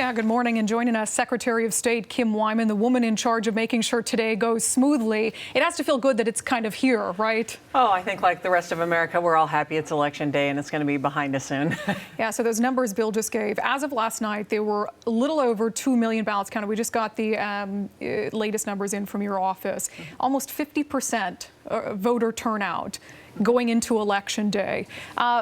Yeah, good morning. And joining us, Secretary of State Kim Wyman, the woman in charge of making sure today goes smoothly. It has to feel good that it's kind of here, right? Oh, I think like the rest of America, we're all happy it's Election Day and it's going to be behind us soon. Yeah, so those numbers Bill just gave, as of last night, there were a little over 2 million ballots counted. We just got the latest numbers in from your office. Almost 50% voter turnout going into Election Day.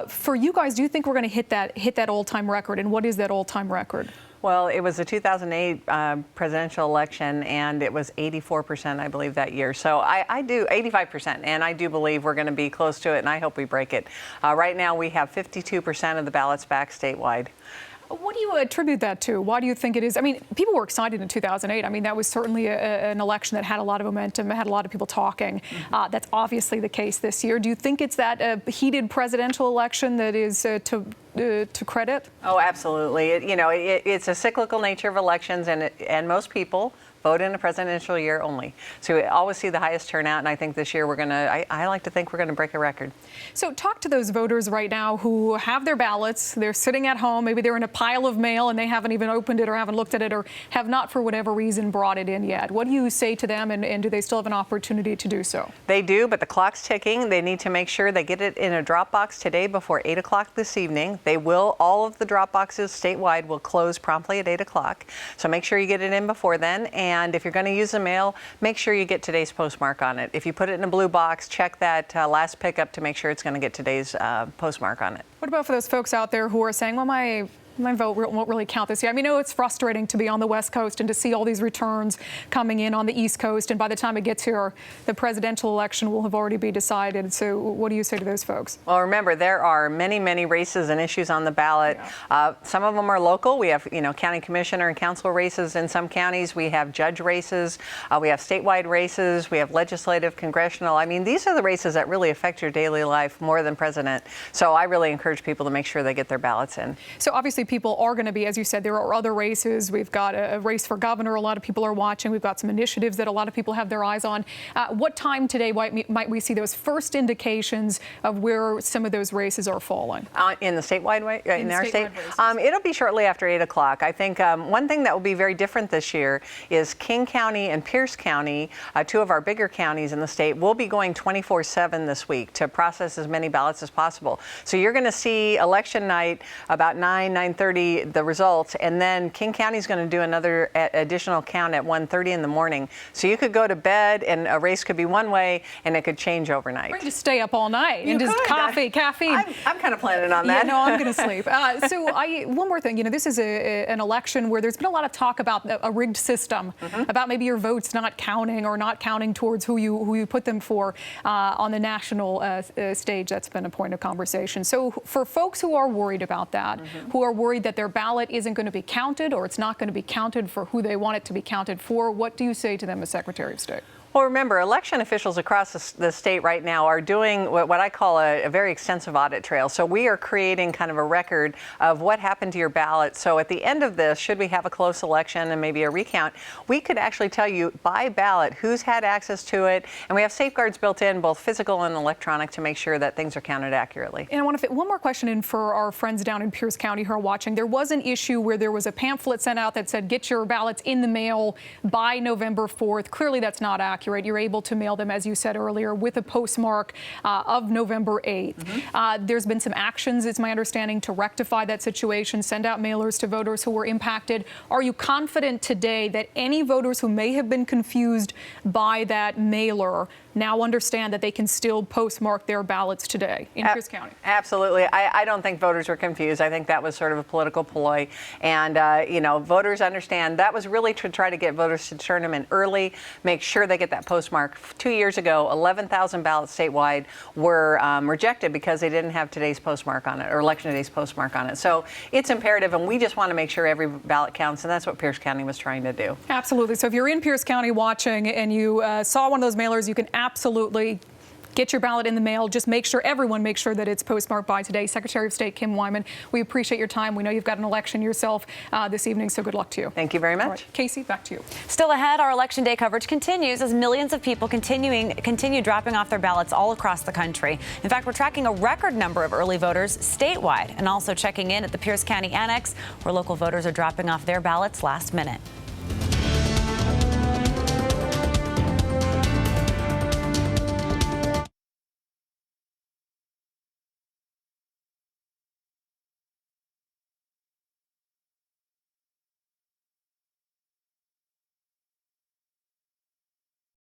For you guys, do you think we're going to hit that all-time record? And what is that all-time record? Well, it was the 2008 presidential election, and it was 84%, I believe, that year. So I do 85%, and I do believe we're going to be close to it, and I hope we break it. Right now, we have 52% of the ballots back statewide. What do you attribute that to? Why do you think it is? I mean, people were excited in 2008. I mean, that was certainly an election that had a lot of momentum, had a lot of people talking. That's obviously the case this year. Do you think it's that heated presidential election that is to credit? Oh, absolutely. It's a cyclical nature of elections, and most people vote in a presidential year only. So we always see the highest turnout, and I think this year I like to think we're going to break a record. So talk to those voters right now who have their ballots, they're sitting at home, maybe they're in a pile of mail and they haven't even opened it or haven't looked at it or have not, for whatever reason, brought it in yet. What do you say to them, and do they still have an opportunity to do so? They do, but the clock's ticking. They need to make sure they get it in a drop box today before 8 o'clock this evening. All of the drop boxes statewide will close promptly at 8 o'clock. So make sure you get it in before then. And if you're going to use the mail, make sure you get today's postmark on it. If you put it in a blue box, check that last pickup to make sure it's going to get today's postmark on it. What about for those folks out there who are saying, well, my vote won't really count this year? I mean, I know it's frustrating to be on the West Coast and to see all these returns coming in on the East Coast, and by the time it gets here, the presidential election will have already been decided. So what do you say to those folks? Well, remember, there are many, many races and issues on the ballot. Yeah. Some of them are local. We have, county commissioner and council races in some counties. We have judge races. We have statewide races. We have legislative, congressional. I mean, these are the races that really affect your daily life more than president. So I really encourage people to make sure they get their ballots in. So obviously, people are going to be, as you said, there are other races. We've got a race for governor a lot of people are watching. We've got some initiatives that a lot of people have their eyes on. What time today might we see those first indications of where some of those races are falling? In the statewide way, in our state? It'll be shortly after 8 o'clock. I think one thing that will be very different this year is King County and Pierce County, two of our bigger counties in the state, will be going 24/7 this week to process as many ballots as possible. So you're going to see election night about 9:30 the results, and then King County is going to do another additional count at 1:30 in the morning. So you could go to bed and a race could be one way and it could change overnight. Or just stay up all night and just caffeine. I'm kind of planning on that. Yeah, no, I'm going to sleep. So one more thing, this is an election where there's been a lot of talk about a rigged system, about maybe your votes not counting or not counting towards who you put them for on the national stage. That's been a point of conversation. So for folks who are worried about that, who are worried that their ballot isn't going to be counted or it's not going to be counted for who they want it to be counted for, what do you say to them as Secretary of State? Well, remember, election officials across the state right now are doing what I call a very extensive audit trail. So we are creating kind of a record of what happened to your ballot. So at the end of this, should we have a close election and maybe a recount, we could actually tell you by ballot who's had access to it. And we have safeguards built in, both physical and electronic, to make sure that things are counted accurately. And I want to fit one more question in for our friends down in Pierce County who are watching. There was an issue where there was a pamphlet sent out that said, get your ballots in the mail by November 4th. Clearly, that's not accurate. You're able to mail them, as you said earlier, with a postmark of November 8th. There's been some actions, it's my understanding, to rectify that situation, send out mailers to voters who were impacted. Are you confident today that any voters who may have been confused by that mailer now understand that they can still postmark their ballots today in Pierce County? Absolutely. I don't think voters were confused. I think that was sort of a political ploy. And, voters understand that was really to try to get voters to turn them in early, make sure they get that postmark. 2 years ago, 11,000 ballots statewide were rejected because they didn't have today's postmark on it, or election day's postmark on it. So it's imperative, and we just want to make sure every ballot counts, and that's what Pierce County was trying to do. Absolutely. So if you're in Pierce County watching and you saw one of those mailers, you can absolutely get your ballot in the mail. Just make sure, everyone make sure that it's postmarked by today. Secretary of State Kim Wyman, we appreciate your time. We know you've got an election yourself this evening, so good luck to you. Thank you very much. Right. Casey, back to you. Still ahead, our Election Day coverage continues as millions of people continue dropping off their ballots all across the country. In fact, we're tracking a record number of early voters statewide and also checking in at the Pierce County Annex, where local voters are dropping off their ballots last minute.